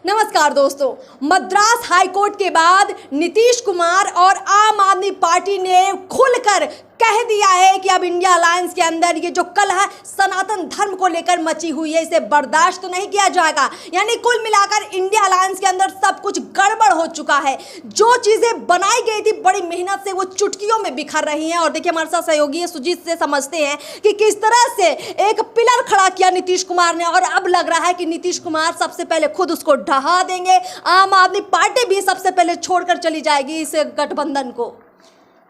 नमस्कार दोस्तों, मद्रास हाईकोर्ट के बाद नीतीश कुमार और आम आदमी पार्टी ने खुलकर कह दिया है कि अब इंडिया अलायंस के अंदर ये जो कलह सनातन धर्म को लेकर मची हुई है, इसे बर्दाश्त तो नहीं किया जाएगा। यानी कुल मिलाकर इंडिया अलायंस के अंदर सब कुछ गड़बड़ हो चुका है। जो चीजें बनाई गई थी बड़ी मेहनत से, वो चुटकियों में बिखर रही हैं। और देखिए, हमारे साथ सहयोगी सुजीत से समझते हैं कि किस तरह से एक पिलर खड़ा किया नीतीश कुमार ने, और अब लग रहा है कि नीतीश कुमार सबसे पहले खुद उसको ढहा देंगे। आम आदमी पार्टी भी सबसे पहले छोड़कर चली जाएगी इस गठबंधन को।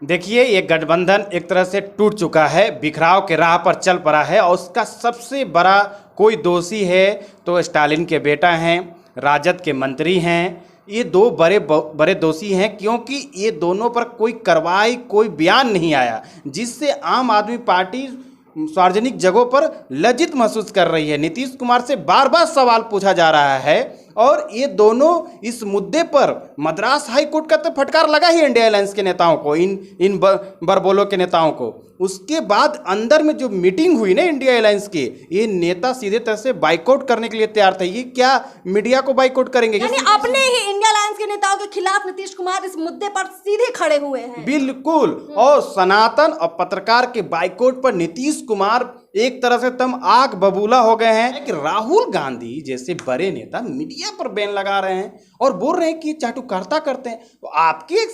देखिए, ये गठबंधन एक तरह से टूट चुका है, बिखराव के राह पर चल पड़ा है। और उसका सबसे बड़ा कोई दोषी है तो स्टालिन के बेटा हैं, राजद के मंत्री हैं। ये दो बड़े दोषी हैं, क्योंकि ये दोनों पर कोई कार्रवाई, कोई बयान नहीं आया, जिससे आम आदमी पार्टी सार्वजनिक जगहों पर लज्जित महसूस कर रही है। नीतीश कुमार से बार बार सवाल पूछा जा रहा है, और ये दोनों इस मुद्दे पर मद्रास हाई कोर्ट का तो फटकार लगा ही इंडिया अलायंस के नेताओं को, इन बरबोलों के नेताओं को। उसके बाद अंदर में जो मीटिंग हुई ना इंडिया अलायंस की, ये नेता सीधे तरह से बाइकआउट करने के लिए तैयार थे। ये क्या मीडिया को बाइकआउट करेंगे? यानी अपने ही इंडिया अलायंस के नेताओं के खिलाफ नीतीश कुमार इस मुद्दे पर सीधे खड़े हुए हैं। बिल्कुल। और सनातन और पत्रकार के बाइकआउट पर नीतीश कुमार एक तरह से तम आग बबूला हो गए हैं कि राहुल गांधी जैसे बड़े नेता मीडिया पर बैन लगा रहे हैं और बोल रहे हैं कि चाटुकारिता करते हैं। तो आपके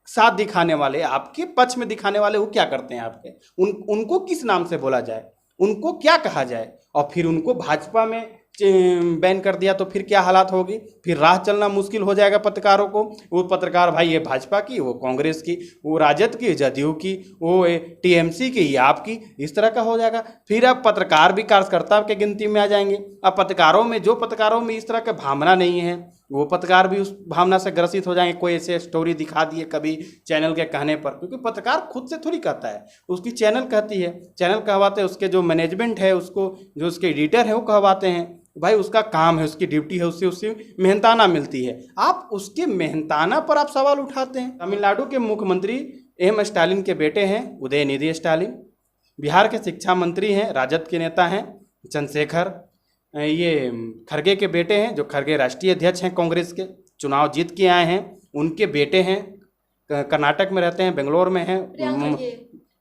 साथ दिखाने वाले, आपके पक्ष में दिखाने वाले वो क्या करते हैं आपके? उनको किस नाम से बोला जाए, उनको क्या कहा जाए? और फिर उनको भाजपा में बैन कर दिया तो फिर क्या हालात होगी? फिर राह चलना मुश्किल हो जाएगा पत्रकारों को। वो पत्रकार भाई ये भाजपा की, वो कांग्रेस की, वो राजद की, जदयू की, वो टीएमसी की, ये आपकी, इस तरह का हो जाएगा। फिर अब पत्रकार भी कार्यकर्ता के गिनती में आ जाएंगे। अब पत्रकारों में इस तरह का भावना नहीं है, वो पत्रकार भी उस भावना से ग्रसित हो जाएंगे। कोई ऐसे स्टोरी दिखा दिए कभी चैनल के कहने पर, क्योंकि पत्रकार खुद से थोड़ी कहता है, उसकी चैनल कहती है, चैनल कहवाते हैं, उसके जो मैनेजमेंट है उसको, जो उसके एडिटर है वो कहवाते हैं। भाई उसका काम है, उसकी ड्यूटी है, उससे मेहनताना मिलती है। आप उसके मेहनताना पर आप सवाल उठाते हैं। तमिलनाडु के मुख्यमंत्री एम स्टालिन के बेटे हैं उदयनिधि स्टालिन, बिहार के शिक्षा मंत्री हैं, राजद के नेता हैं चंद्रशेखर, ये खरगे के बेटे हैं, जो खरगे राष्ट्रीय अध्यक्ष हैं कांग्रेस के, चुनाव जीत के आए हैं, उनके बेटे हैं, कर्नाटक में रहते हैं, बेंगलोर में हैं,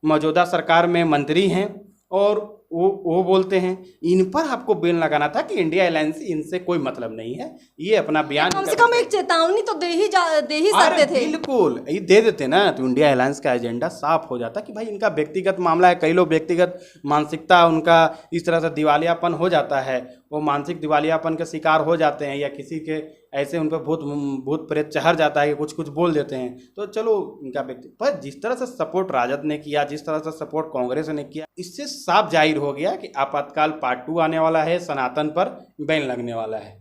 मौजूदा सरकार में मंत्री हैं। और वो बोलते हैं, इन पर आपको बैन लगाना था कि इंडिया अलायंस इनसे कोई मतलब नहीं है। ये अपना बयान कम से कम एक चेतावनी तो दे ही सकते थे। बिल्कुल, ये दे देते ना तो इंडिया अलायंस का एजेंडा साफ हो जाता कि भाई इनका व्यक्तिगत मामला है। कई लोग व्यक्तिगत मानसिकता उनका इस तरह से दिवालियापन हो जाता है, वो मानसिक दिवालियापन के शिकार हो जाते हैं, या किसी के ऐसे उन पर भूत प्रेत चढ़ जाता है कि कुछ बोल देते हैं। तो चलो इनका व्यक्ति, पर जिस तरह से सपोर्ट राजद ने किया, जिस तरह से सपोर्ट कांग्रेस ने किया, इससे साफ जाहिर हो गया कि आपातकाल पार्ट 2 आने वाला है, सनातन पर बैन लगने वाला है।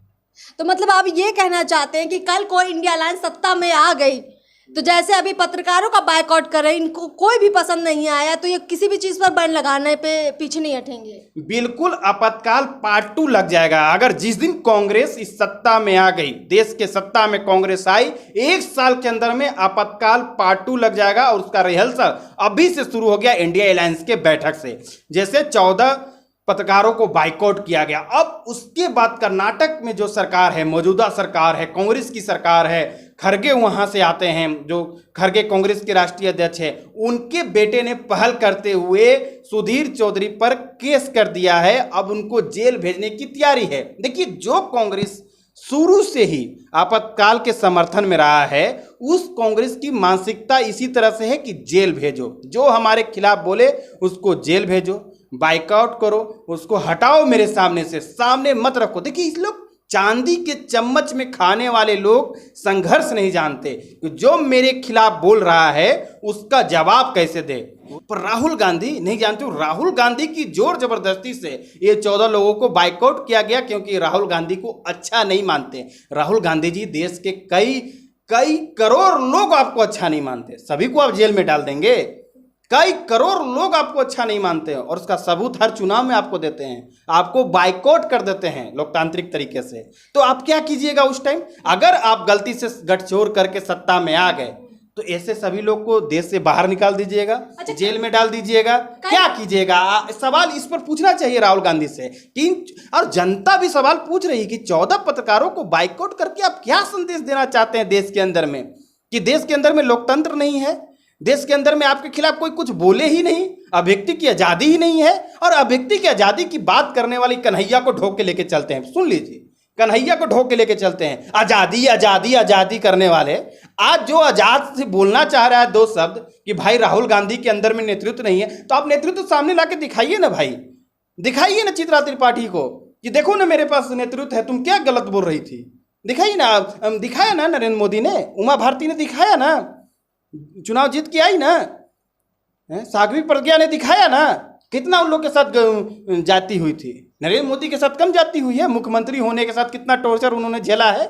तो मतलब आप ये कहना चाहते हैं कि कल कोई इंडिया अलायंस सत्ता में आ गई तो जैसे अभी पत्रकारों का बायकॉट कर रहे हैं, इनको कोई भी पसंद नहीं आया तो ये किसी भी चीज पर बैन लगाने पे पीछे नहीं हटेंगे? बिल्कुल, आपातकाल पार्ट 2 लग जाएगा। अगर जिस दिन कांग्रेस इस सत्ता में आ गई, देश के सत्ता में कांग्रेस आई, 1 साल के अंदर में आपातकाल पार्ट 2 लग जाएगा। और उसका रिहर्सल अभी से शुरू हो गया इंडिया अलायंस के बैठक से। जैसे 14 पत्रकारों को बाइकआउट किया गया, अब उसके बाद कर्नाटक में जो सरकार है, मौजूदा सरकार है, कांग्रेस की सरकार है, खरगे वहां से आते हैं, जो खरगे कांग्रेस के राष्ट्रीय अध्यक्ष है, उनके बेटे ने पहल करते हुए सुधीर चौधरी पर केस कर दिया है। अब उनको जेल भेजने की तैयारी है। देखिए, जो कांग्रेस शुरू से ही आपातकाल के समर्थन में रहा है, उस कांग्रेस की मानसिकता इसी तरह से है कि जेल भेजो, जो हमारे खिलाफ बोले उसको जेल भेजो, बाइकआउट करो, उसको हटाओ मेरे सामने से, सामने मत रखो। देखिए, इस लोग चांदी के चम्मच में खाने वाले लोग संघर्ष नहीं जानते कि जो मेरे खिलाफ बोल रहा है उसका जवाब कैसे दे। पर राहुल गांधी नहीं जानते, राहुल गांधी की जोर जबरदस्ती से ये 14 लोगों को बाइकआउट किया गया, क्योंकि राहुल गांधी को अच्छा नहीं मानते। राहुल गांधी जी देश के कई करोड़ लोग आपको अच्छा नहीं मानते, सभी को आप जेल में डाल देंगे। कई करोड़ लोग आपको अच्छा नहीं मानते हैं, और उसका सबूत हर चुनाव में आपको देते हैं, आपको बाइकआउट कर देते हैं लोकतांत्रिक तरीके से। तो आप क्या कीजिएगा उस टाइम? अगर आप गलती से गठजोड़ करके सत्ता में आ गए तो ऐसे सभी लोग को देश से बाहर निकाल दीजिएगा, अच्छा, जेल में डाल दीजिएगा, क्या कीजिएगा? सवाल इस पर पूछना चाहिए राहुल गांधी से कि और जनता भी सवाल पूछ रही है कि 14 पत्रकारों को बाइकआउट करके आप क्या संदेश देना चाहते हैं देश के अंदर में, कि देश के अंदर में लोकतंत्र नहीं है, देश के अंदर में आपके खिलाफ कोई कुछ बोले ही नहीं, अभिव्यक्ति की आज़ादी ही नहीं है। और अभिव्यक्ति की आज़ादी की बात करने वाली कन्हैया को ढोक के लेके चलते हैं, सुन लीजिए, कन्हैया को ढोक के लेके चलते हैं, आज़ादी आज़ादी आज़ादी करने वाले। आज जो आज़ाद से बोलना चाह रहा है दो शब्द कि भाई राहुल गांधी के अंदर में नेतृत्व नहीं है, तो आप नेतृत्व सामने ला के दिखाइए ना भाई, दिखाइए ना चित्रा त्रिपाठी को कि देखो ना मेरे पास नेतृत्व है, तुम क्या गलत बोल रही थी, दिखाइए ना। दिखाया ना नरेंद्र मोदी ने, उमा भारती ने दिखाया ना, चुनाव जीत के आई ना, साध्वी प्रज्ञा ने दिखाया ना, कितना उन लोग के साथ जाती हुई थी। नरेंद्र मोदी के साथ कम जाती हुई है, मुख्यमंत्री होने के साथ कितना टॉर्चर उन्होंने झेला है।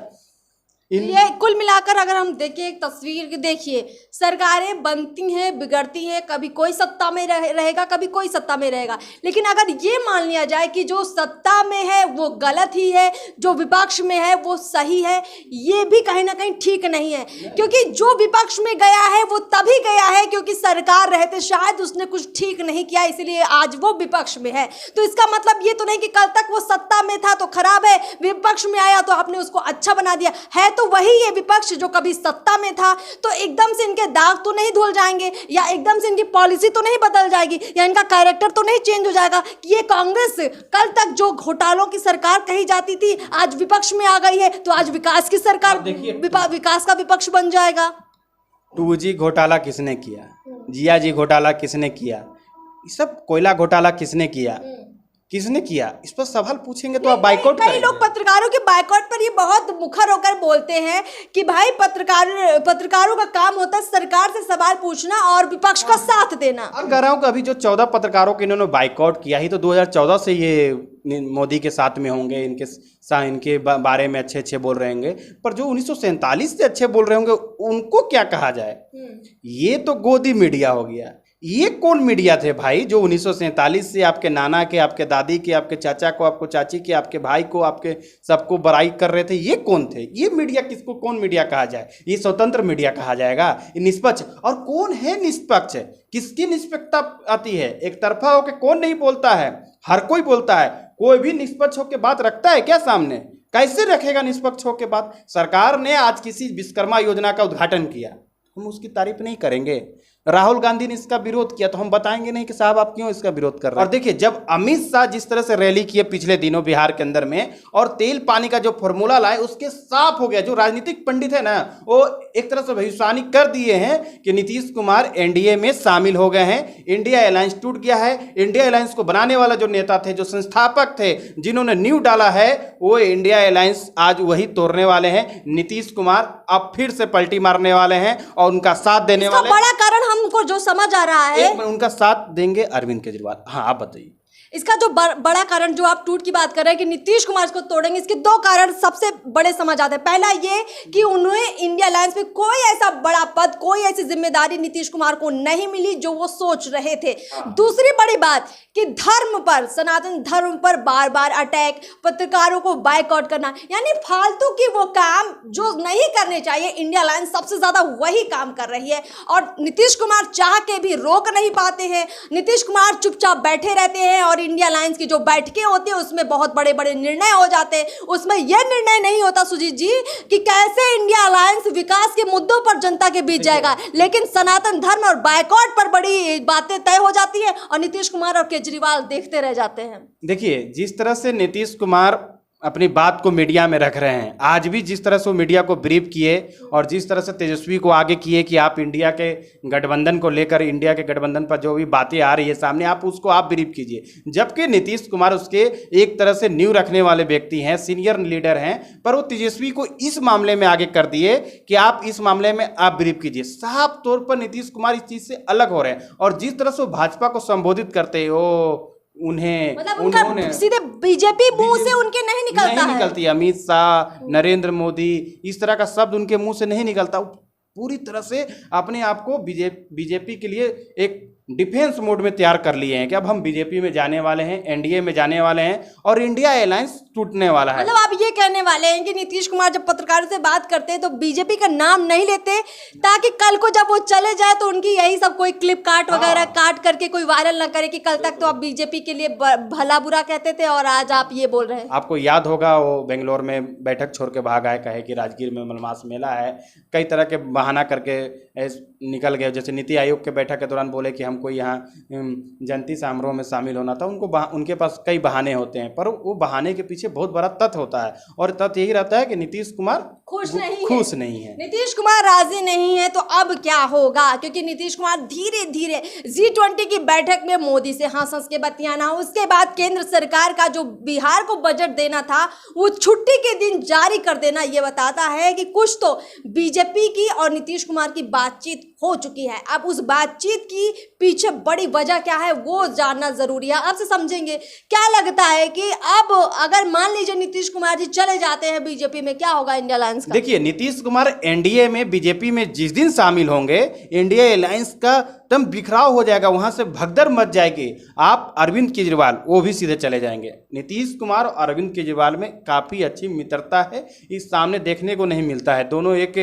ये कुल मिलाकर अगर हम देखें एक तस्वीर, देखिए सरकारें बनती हैं बिगड़ती हैं, कभी कोई सत्ता में रहेगा, कभी कोई सत्ता में रहेगा। लेकिन अगर ये मान लिया जाए कि जो सत्ता में है वो गलत ही है, जो विपक्ष में है वो सही है, ये भी कहीं ना कहीं ठीक नहीं है। क्योंकि जो विपक्ष में गया है वो तभी गया है क्योंकि सरकार रहते शायद उसने कुछ ठीक नहीं किया, इसलिए आज वो विपक्ष में है। तो इसका मतलब ये तो नहीं कि कल तक वो सत्ता में था तो खराब है, विपक्ष में आया तो आपने उसको अच्छा बना दिया है। तो वही ये विपक्ष जो कभी सत्ता में था, तो एकदम से इनके दाग तो नहीं धुल जाएंगे, या एकदम से इनकी पॉलिसी तो नहीं बदल जाएगी, या इनका कैरेक्टर तो नहीं चेंज हो जाएगा कि ये कांग्रेस कल तक जो घोटालों की सरकार कही जाती थी आज विपक्ष में आ गई है, तो आज विकास की सरकार, विकास का विपक्ष बन जाएगा। 2G घोटाला किसने किया, जिया जी घोटाला किसने किया, ये सब कोयला घोटाला किसने किया, किसने किया, इस पर सवाल पूछेंगे तो आप बाइकआउट करेंगे। कई लोग पत्रकारों के बाइकआउट पर ये बहुत मुखर होकर बोलते हैं कि भाई पत्रकारों का काम होता है सरकार से सवाल पूछना और विपक्ष का साथ देना। और कह रहा हूँ कि अभी जो 14 पत्रकारों को इन्होंने बाइकआउट किया ही तो 2014 से ये मोदी के साथ में होंगे, इनके बारे में अच्छे अच्छे बोल रहे होंगे, पर जो 1947 से अच्छे बोल रहे होंगे उनको क्या कहा जाए? ये तो गोदी मीडिया हो गया। ये कौन मीडिया थे भाई जो 1947 से आपके नाना के, आपके दादी के, आपके चाचा को, आपको चाची के, आपके भाई को, आपके सबको बड़ाई कर रहे थे? ये कौन थे? ये मीडिया किसको कौन मीडिया कहा जाए? ये स्वतंत्र मीडिया कहा जाएगा? ये निष्पक्ष? और कौन है निष्पक्ष? किसकी निष्पक्षता आती है? एक तरफा होकर कौन नहीं बोलता है? हर कोई बोलता है। कोई भी निष्पक्ष होकर बात रखता है क्या सामने? कैसे रखेगा निष्पक्ष होकर बात? सरकार ने आज किसी विश्वकर्मा योजना का उद्घाटन किया, हम उसकी तारीफ नहीं करेंगे। राहुल गांधी ने इसका विरोध किया तो हम बताएंगे नहीं कि साहब आप क्यों इसका विरोध कर रहे हैं। और देखिए, जब अमित शाह जिस तरह से रैली किए पिछले दिनों बिहार के अंदर में और तेल पानी का जो फॉर्मूला लाए, उसके साफ हो गया, जो राजनीतिक पंडित है ना वो एक तरह से भविष्यवाणी कर दिए हैं कि नीतीश कुमार एनडीए में शामिल हो गए हैं, इंडिया अलायंस टूट गया है। इंडिया अलायंस को बनाने वाला जो नेता थे, जो संस्थापक थे, जिन्होंने नींव डाला है, वो इंडिया अलायंस आज वही तोड़ने वाले हैं। नीतीश कुमार अब फिर से पलटी मारने वाले हैं और उनका साथ देने वाले। बड़ा कारण हमको जो समझ आ रहा है, उनका साथ देंगे अरविंद केजरीवाल। हाँ, आप बताइए। इसका जो बड़ा कारण जो आप टूट की बात कर रहे हैं कि नीतीश कुमार इसको तोड़ेंगे, इसके दो कारण सबसे बड़े समझ आते हैं। पहला ये कि उन्हें इंडिया अलायंस में कोई ऐसा बड़ा पद, कोई ऐसी जिम्मेदारी नीतीश कुमार को नहीं मिली जो वो सोच रहे थे। दूसरी बड़ी बात कि धर्म पर, सनातन धर्म पर बार बार अटैक, पत्रकारों को बाइकआउट करना, यानी फालतू की वो काम जो नहीं करने चाहिए, इंडिया अलायंस सबसे ज्यादा वही काम कर रही है। और नीतीश कुमार चाह के भी रोक नहीं पाते हैं। नीतीश कुमार चुपचाप बैठे रहते हैं और इंडिया अलायंस की जो बैठकें होती है उसमें बहुत बड़े बड़े निर्णय हो जाते हैं। उसमें यह निर्णय नहीं होता सुजीत जी कि कैसे इंडिया अलायंस विकास के मुद्दों पर जनता के बीच जाएगा, लेकिन सनातन धर्म और बाइकआउट पर बड़ी बातें तय हो जाती है और नीतीश कुमार और केजरीवाल देखते रह जाते हैं। देखिए, जिस तरह से नीतीश कुमार अपनी बात को मीडिया में रख रहे हैं, आज भी जिस तरह से वो मीडिया को ब्रीफ किए और जिस तरह से तेजस्वी को आगे किए कि आप इंडिया के गठबंधन को लेकर, इंडिया के गठबंधन पर जो भी बातें आ रही है सामने, आप उसको आप ब्रीफ कीजिए। जबकि नीतीश कुमार उसके एक तरह से नींव रखने वाले व्यक्ति हैं, सीनियर लीडर हैं, पर वो तेजस्वी को इस मामले में आगे कर दिए कि आप इस मामले में आप ब्रीफ कीजिए। साफ तौर पर नीतीश कुमार इस चीज़ से अलग हो रहे हैं। और जिस तरह से वो भाजपा को संबोधित करते हो, उन्हें मतलब उन्होंने सीधे बीजेपी मुंह से उनके नहीं निकलती। अमित शाह, नरेंद्र मोदी, इस तरह का शब्द उनके मुंह से नहीं निकलता। पूरी तरह से अपने आप को बीजेपी के लिए एक डिफेंस मोड में तैयार कर लिए हैं कि अब हम बीजेपी में जाने वाले हैं, एनडीए में जाने वाले हैं और इंडिया अलायंस टूटने वाला है। मतलब आप ये कहने वाले हैं कि नीतीश कुमार जब पत्रकारों से बात करते हैं तो बीजेपी का नाम नहीं लेते, ताकि कल को जब वो चले जाए तो उनकी यही सब कोई क्लिप काट वगैरह काट करके कोई वायरल ना करे कि कल तक तो आप बीजेपी के लिए भला बुरा कहते थे और आज आप ये बोल रहे हैं। आपको याद होगा वो बेंगलोर में बैठक छोड़ के भाग आए, कहे कि राजगीर में मलमास मेला है, कई तरह के बहाना करके निकल गए। जैसे नीति आयोग के बैठक के दौरान बोले कि हमको यहाँ जनता समारोह में शामिल होना था। उनके पास कई बहाने होते हैं, पर वो बहाने के पीछे बहुत बड़ा तथ्य होता है और तथ्य यही रहता है कि नीतीश कुमार खुश नहीं है। नीतीश कुमार राजी नहीं है तो अब क्या होगा, क्योंकि नीतीश कुमार धीरे धीरे G20 की बैठक में मोदी से हंस के बतियाना, उसके बाद केंद्र सरकार का जो बिहार को बजट देना था वो छुट्टी के दिन जारी कर देना, ये बताता है कि कुछ तो बीजेपी की और नीतीश कुमार की बातचीत हो चुकी है। अब उस बातचीत की पीछे बड़ी वजह क्या है वो जानना जरूरी है। आपसे समझेंगे क्या लगता है कि अब अगर मान लीजिए नीतीश कुमार जी चले जाते हैं बीजेपी में, क्या होगा इंडिया अलायंस का? देखिए, नीतीश कुमार एनडीए में बीजेपी में जिस दिन शामिल होंगे, इंडिया अलायंस का तम बिखराव हो जाएगा, वहां से भगदड़ मच जाएगी। आप अरविंद केजरीवाल वो भी सीधे चले जाएंगे। नीतीश कुमार और अरविंद केजरीवाल में काफी अच्छी मित्रता है, इस सामने देखने को नहीं मिलता है। दोनों एक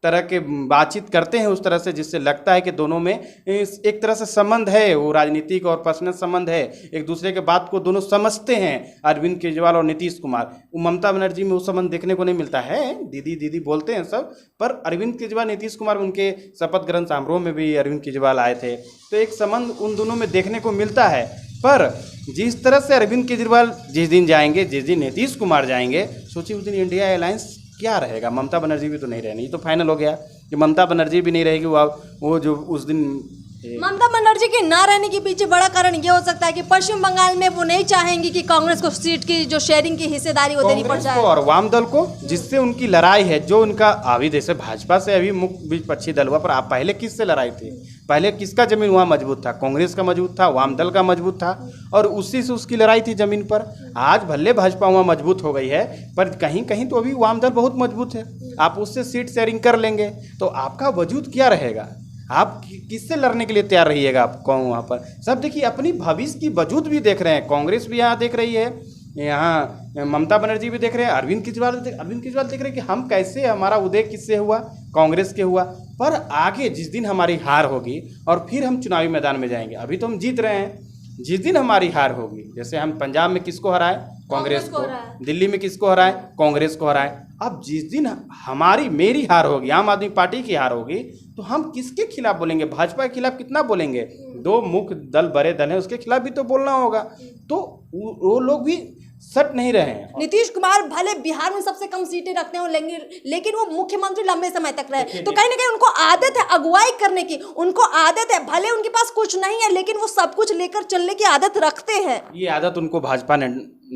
तरह के बातचीत करते हैं उस तरह से जिससे लगता है कि दोनों में एक तरह से संबंध है, वो राजनीतिक और पर्सनल संबंध है, एक दूसरे के बात को दोनों समझते हैं। अरविंद केजरीवाल और नीतीश कुमार, ममता बनर्जी में वो संबंध देखने को नहीं मिलता है। दीदी दीदी बोलते हैं सब, पर अरविंद केजरीवाल नीतीश कुमार, उनके शपथ ग्रहण समारोह में भी अरविंद केजरीवाल आए थे, तो एक संबंध उन दोनों में देखने को मिलता है। पर जिस तरह से अरविंद केजरीवाल जिस दिन जाएंगे, जिस दिन नीतीश कुमार जाएंगे, सोचिए उस दिन इंडिया अलायंस क्या रहेगा। ममता बनर्जी भी तो नहीं रहनी, तो फाइनल हो गया कि ममता बनर्जी भी नहीं रहेगी। वो जो उस दिन ममता बनर्जी के ना रहने के पीछे बड़ा कारण ये हो सकता है कि पश्चिम बंगाल में वो नहीं चाहेंगी कि कांग्रेस को सीट की जो शेयरिंग की हिस्सेदारी वो देनी पड़ जाए, और वाम दल को, जिससे उनकी लड़ाई है। जो उनका अभी जैसे भाजपा से अभी मुख्य विपक्षी दल हुआ, पर आप पहले किससे लड़ाई थी? पहले किसका जमीन वहाँ मजबूत था? कांग्रेस का मजबूत था, वाम दल का मजबूत था, और उसी से उसकी लड़ाई थी जमीन पर। आज भले भाजपा वहाँ मजबूत हो गई है, पर कहीं कहीं तो अभी वाम दल बहुत मजबूत है। आप उससे सीट शेयरिंग कर लेंगे तो आपका वजूद क्या रहेगा? आप किससे लड़ने के लिए तैयार रहिएगा? आप कौन वहाँ पर सब देखिए, अपनी भविष्य की वजूद भी देख रहे हैं। कांग्रेस भी यहाँ देख रही है, यहाँ ममता बनर्जी भी देख रहे हैं, अरविंद केजरीवाल देख रहे हैं कि हम कैसे, हमारा उदय किससे हुआ? कांग्रेस के हुआ। पर आगे जिस दिन हमारी हार होगी और फिर हम चुनावी मैदान में जाएंगे, अभी तो हम जीत रहे हैं, जिस दिन हमारी हार होगी, जैसे हम पंजाब में किसको हराए? कांग्रेस को। दिल्ली में किसको हराए? कांग्रेस को हराए। अब जिस दिन मेरी हार होगी, आम आदमी पार्टी की हार होगी, तो हम किसके खिलाफ बोलेंगे? भाजपा के खिलाफ कितना बोलेंगे? दो मुख्य दल, बड़े दल हैं, उसके खिलाफ भी तो बोलना होगा। तो वो लोग भी सट नहीं रहे हैं। नीतीश कुमार भले बिहार में सबसे कम सीटें रखते हो, लेकिन वो मुख्यमंत्री लंबे समय तक रहे, तो कहीं ना कहीं उनको आदत है अगुवाई करने की, उनको आदत है, भले उनके पास कुछ नहीं है लेकिन वो सब कुछ लेकर चलने की आदत रखते हैं। ये आदत उनको भाजपा ने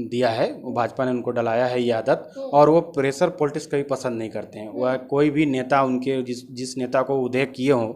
दिया है, वो भाजपा ने उनको डलाया है ये आदत, और वो प्रेशर पॉलिटिक्स कभी पसंद नहीं करते हैं। वह कोई भी नेता उनके जिस नेता को उदय किए हों,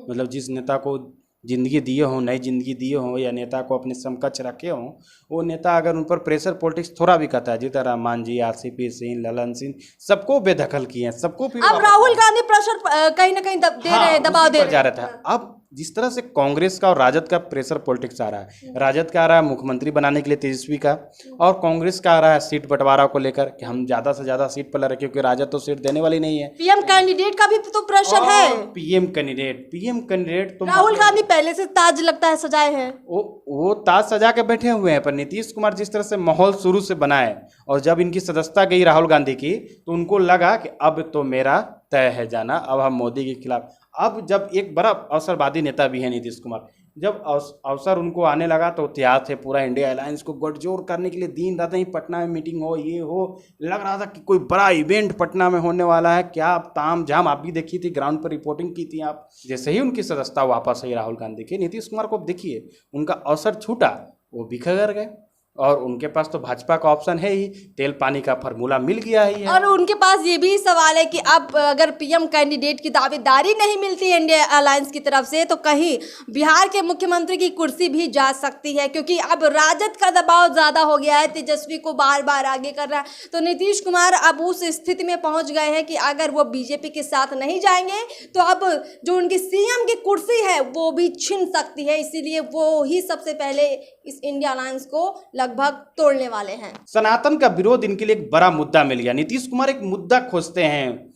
मतलब जिस नेता को जिंदगी दिए हों, नई जिंदगी दिए हों, या नेता को अपने समकक्ष रखे हों, वो नेता अगर उन पर प्रेशर पॉलिटिक्स थोड़ा भी करता है, जीतन राम मांझी, आरसीपी सिंह, ललन सिंह, सबको बेदखल किए हैं, सबको। फिर अब राहुल गांधी प्रेशर कहीं ना कहीं दे रहे हैं, दबाव दे जा रहा था। अब जिस तरह से कांग्रेस का और राजद का प्रेशर पॉलिटिक्स आ रहा है, राजद का आ रहा है मुख्यमंत्री बनाने के लिए तेजस्वी का, और कांग्रेस का आ रहा है सीट बंटवारा को लेकर कि हम ज्यादा से ज्यादा सीट पर लड़े, क्योंकि राजद तो सीट देने वाली नहीं है। पीएम कैंडिडेट का भी तो प्रेशर है। पीएम कैंडिडेट तो राहुल गांधी पहले से ताज लगता है सजाए हैं, वो ताज सजा के बैठे हुए हैं। पर नीतीश कुमार जिस तरह से माहौल शुरू से बनाए, और जब इनकी सदस्यता गई राहुल गांधी की, तो उनको लगा कि अब तो मेरा तय है जाना, अब हम मोदी के खिलाफ। अब जब एक बड़ा अवसरवादी नेता भी है नीतीश कुमार, जब अवसर उनको आने लगा तो तैयार थे पूरा इंडिया अलायंस को गठजोड़ करने के लिए। दिन रात ही पटना में मीटिंग हो, ये हो, लग रहा था कि कोई बड़ा इवेंट पटना में होने वाला है। क्या ताम झाम आप भी देखी थी, ग्राउंड पर रिपोर्टिंग की थी आप। जैसे ही उनकी सदस्यता वापस आई राहुल गांधी की, नीतीश कुमार को देखिए उनका अवसर छूटा, वो बिखर गए। और उनके पास तो भाजपा का ऑप्शन है ही, तेल पानी का फार्मूला मिल गया ही है। और उनके पास ये भी सवाल है कि अब अगर पीएम कैंडिडेट की दावेदारी नहीं मिलती है इंडिया अलायंस की तरफ से, तो कहीं बिहार के मुख्यमंत्री की कुर्सी भी जा सकती है, क्योंकि अब राजद का दबाव ज़्यादा हो गया है, तेजस्वी को बार बार आगे कर रहा है। तो नीतीश कुमार अब उस स्थिति में पहुंच गए हैं कि अगर वो बीजेपी के साथ नहीं जाएंगे तो अब जो उनकी सीएम की कुर्सी है वो भी छिन सकती है, इसीलिए वो ही सबसे पहले इस इंडिया अलायंस को लगभग तोड़ने वाले हैं। सनातन का विरोध इनके लिए एक बड़ा मुद्दा मिल गया। नीतीश कुमार एक मुद्दा खोजते हैं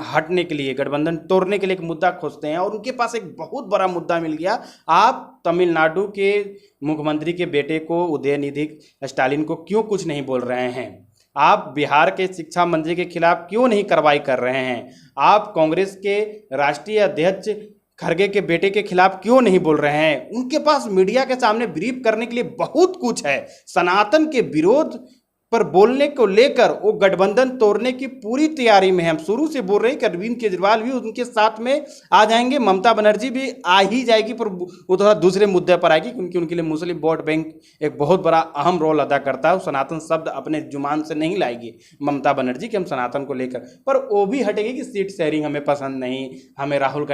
हटने के लिए, गठबंधन तोड़ने के लिए एक मुद्दा खोजते हैं, और उनके पास एक बहुत बड़ा मुद्दा मिल गया। आप तमिलनाडु के मुख्यमंत्री के बेटे को, उदयनिधि स्टालिन को, क्यों कुछ नहीं बोल रहे हैं? आप बिहार के शिक्षा मंत्री के खिलाफ क्यों नहीं कार्रवाई कर रहे हैं? आप कांग्रेस के राष्ट्रीय अध्यक्ष खड़गे के बेटे के खिलाफ क्यों नहीं बोल रहे हैं? उनके पास मीडिया के सामने ब्रीफ करने के लिए बहुत कुछ है। सनातन के विरोध पर बोलने को लेकर वो गठबंधन तोड़ने की पूरी तैयारी में है। हम शुरू से बोल रहे हैं कि अरविंद केजरीवाल भी उनके साथ में आ जाएंगे, ममता बनर्जी भी आ ही जाएगी, पर वो थोड़ा दूसरे मुद्दे पर आएगी, क्योंकि उनके लिए मुस्लिम वोट बैंक एक बहुत बड़ा अहम रोल अदा करता है। सनातन शब्द अपने जुबान से नहीं लाएगी ममता बनर्जी कि हम सनातन को लेकर, पर वो भी हटेगी कि सीट शेयरिंग हमें पसंद नहीं, हमें राहुल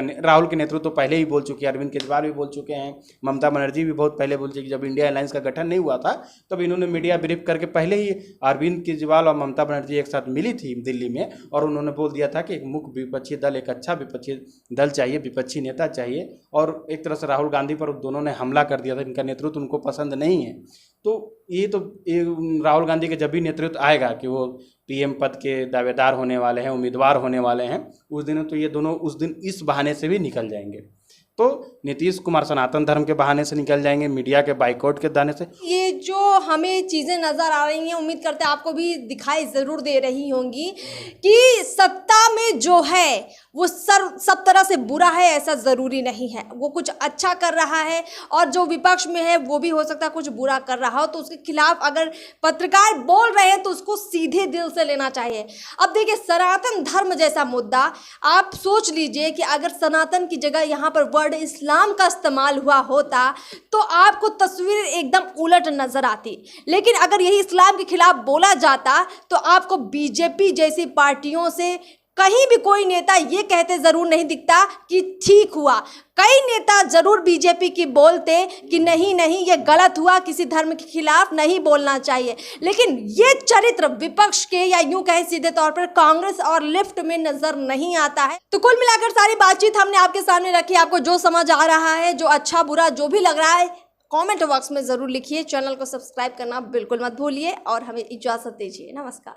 के नेतृत्व तो पहले ही बोल चुके हैं, अरविंद केजरीवाल भी बोल चुके हैं, ममता बनर्जी भी बहुत पहले बोल चुकी। जब इंडिया अलायंस का गठन नहीं हुआ था तब इन्होंने मीडिया ब्रीफ करके पहले ही अरविंद केजरीवाल और ममता बनर्जी एक साथ मिली थी दिल्ली में, और उन्होंने बोल दिया था कि एक मुख्य विपक्षी दल, एक अच्छा विपक्षी दल चाहिए, विपक्षी नेता चाहिए। और एक तरह से राहुल गांधी पर दोनों ने हमला कर दिया था, इनका नेतृत्व उनको पसंद नहीं है। तो ये राहुल गांधी के जब भी नेतृत्व आएगा कि वो पीएम पद के दावेदार होने वाले हैं, उम्मीदवार होने वाले हैं, उस दिन तो ये दोनों उस दिन इस बहाने से भी निकल जाएंगे। तो नीतीश कुमार सनातन धर्म के बहाने से निकल जाएंगे, मीडिया के बाइकआउट के दाने से। ये जो हमें चीज़ें नज़र आ रही हैं, उम्मीद करते हैं आपको भी दिखाई ज़रूर दे रही होंगी कि सत्ता में जो है वो सब तरह से बुरा है ऐसा ज़रूरी नहीं है। वो कुछ अच्छा कर रहा है, और जो विपक्ष में है वो भी हो सकता है कुछ बुरा कर रहा हो, तो उसके खिलाफ अगर पत्रकार बोल रहे हैं तो उसको सीधे दिल से लेना चाहिए। अब देखिए, सनातन धर्म जैसा मुद्दा, आप सोच लीजिए कि अगर सनातन की जगह यहाँ पर वर्ड इस्लाम का इस्तेमाल हुआ होता तो आपको तस्वीर एकदम उलट नजर आती। लेकिन अगर यही इस्लाम के खिलाफ बोला जाता तो आपको बीजेपी जैसी पार्टियों से कहीं भी कोई नेता ये कहते जरूर नहीं दिखता कि ठीक हुआ। कई नेता जरूर बीजेपी की बोलते कि नहीं नहीं ये गलत हुआ, किसी धर्म के खिलाफ नहीं बोलना चाहिए। लेकिन ये चरित्र विपक्ष के, या यूं कहें सीधे तौर पर कांग्रेस और लेफ्ट में नजर नहीं आता है। तो कुल मिलाकर सारी बातचीत हमने आपके सामने रखी। आपको जो समझ आ रहा है, जो अच्छा बुरा जो भी लग रहा है, कमेंट बॉक्स में जरूर लिखिए। चैनल को सब्सक्राइब करना बिल्कुल मत भूलिए और हमें इजाजत दीजिए। नमस्कार।